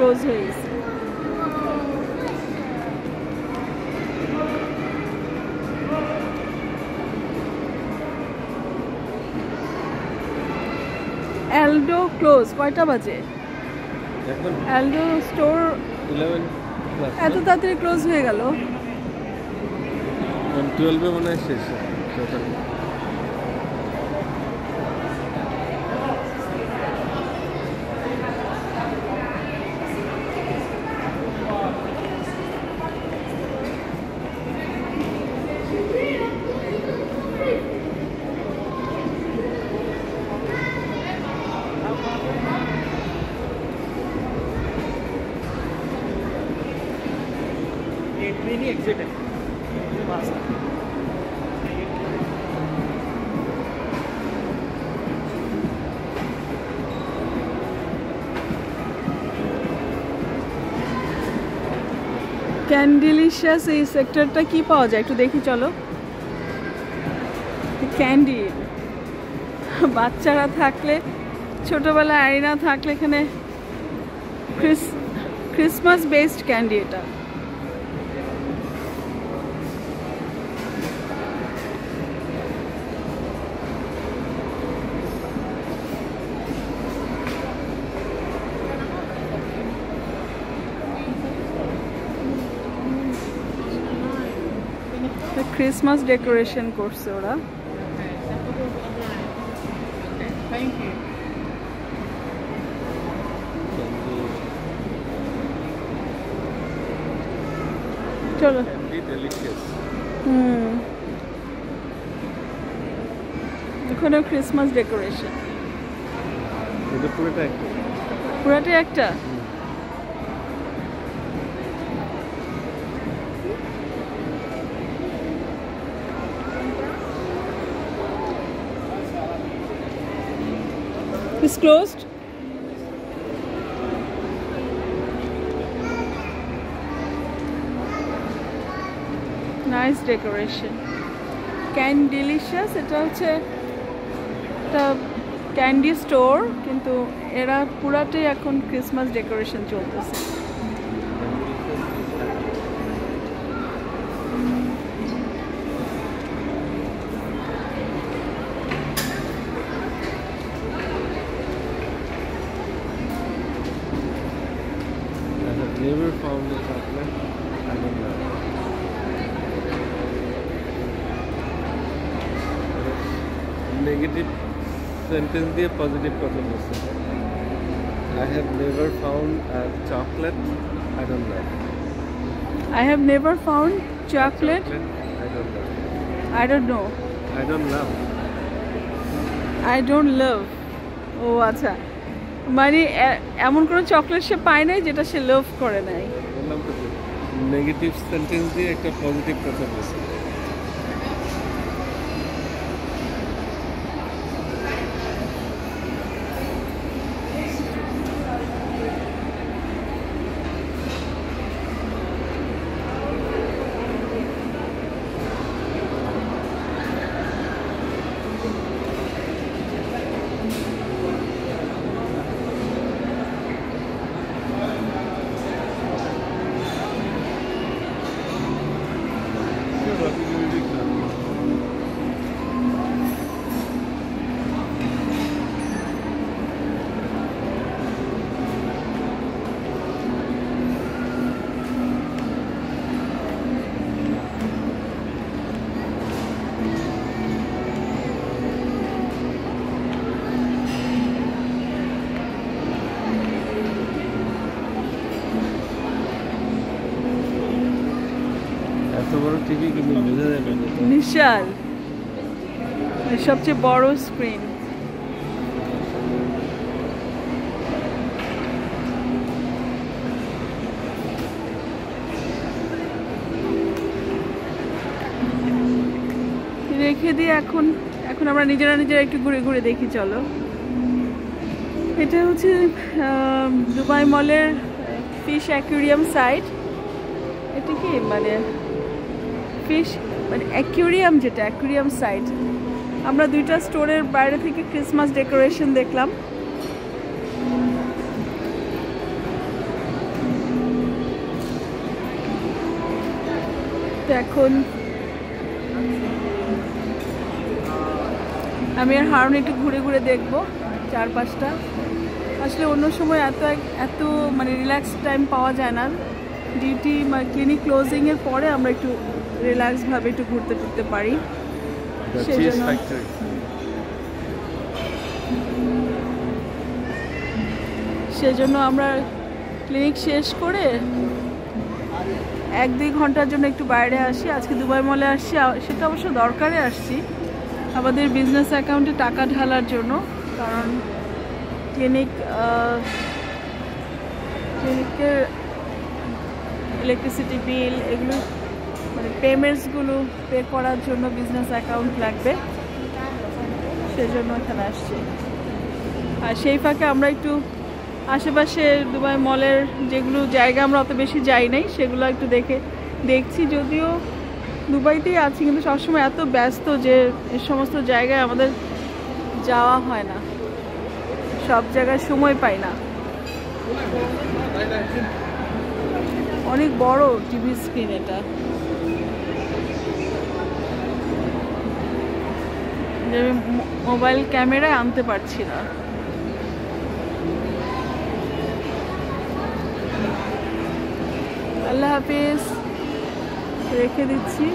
Close হয়ে গেছে। অ্যালডো close কয়টা বাজে? অ্যালডো স্টোর 11 এত তাড়াতাড়ি ক্লোজ হয়ে গেল? 12 মনে হয় শেষ। एग्जिट है ক্যান্ডিলিশিয়াস এই সেক্টরটা কি পাওয়া যায় একটু দেখি চলো। ক্যান্ডি বাচ্চারা থাকলে ছোটবেলায় আরিনা থাকলে এখানে ক্রিসমাস বেসড ক্যান্ডি এটা। ক্রিসমাস ডেকোরেশন করছে ওরা। চলো এখানেও ক্রিসমাস ডেকোরেশন। পুরোটাই একটা। It's closed. Nice decoration. Candylicious এটা হচ্ছে একটা ক্যান্ডি স্টোর কিন্তু এরা পুরাটাই এখন ক্রিসমাস ডেকোরেশন চলতেছে। Never found a chocolate. I don't know. Negative sentence দিয়ে positive কথা বলছে। I have never found a chocolate. I don't know. I have never found chocolate. I don't know. I don't know. I don't love. I don't love. ও আচ্ছা, মানে এমন কোনো chocolate সে পায় নাই যেটা সে লাভ করে নাই। বললাম তো নেগেটিভ সেন্টেন্স দিয়ে একটা পজিটিভ কথা বলছি। বিশাল, সবচেয়ে বড় স্ক্রিন। রেখে দিয়ে এখন আমরা নিজেরা একটু ঘুরে ঘুরে দেখি চলো। এটা হচ্ছে দুবাই মলের ফিশ অ্যাকুয়ারিয়াম সাইট। এটা কি মানে ফিশ মানে অ্যাকুয়ারিয়াম, যেটা অ্যাকুয়ারিয়াম সাইট। আমরা দুইটা স্টোরের বাইরে থেকে ক্রিসমাস ডেকোরেশন দেখলাম। তো এখন আমি আর হারুন একটু ঘুরে ঘুরে দেখবো চারপাশটা। আসলে অন্য সময় এত মানে রিল্যাক্স টাইম পাওয়া যায় না। ডিউটি বা ক্লিনিক ক্লোজিংয়ের পরে আমরা একটু রিল্যাক্সভাবে একটু ঘুরতে ফিরতে পারি। সেজন্য আমরা ক্লিনিক শেষ করে 1-2 ঘন্টার জন্য একটু বাইরে আসি। আজকে দুবাই মলে আসছি, সেটা অবশ্য দরকারে আসছি আমাদের বিজনেস অ্যাকাউন্টে টাকা ঢালার জন্য। কারণ ক্লিনিকের ইলেকট্রিসিটি বিল এগুলো মানে পেমেন্টসগুলো পে করার জন্য বিজনেস অ্যাকাউন্ট লাগবে, সেজন্য এখানে আসছি। আর সেই ফাঁকে আমরা একটু আশেপাশে দুবাই মলের যেগুলো জায়গা আমরা অত বেশি যাই নাই সেগুলো একটু দেখছি। যদিও দুবাইতেই আছি, কিন্তু সবসময় এত ব্যস্ত যে এই সমস্ত জায়গায় আমাদের যাওয়া হয় না, সব জায়গায় সময় পাই না। অনেক বড় টিভি স্ক্রিন এটা, যে আমি মোবাইল ক্যামেরায় আনতে পারছি না। আল্লাহ হাফিজ, রেখে দিচ্ছি।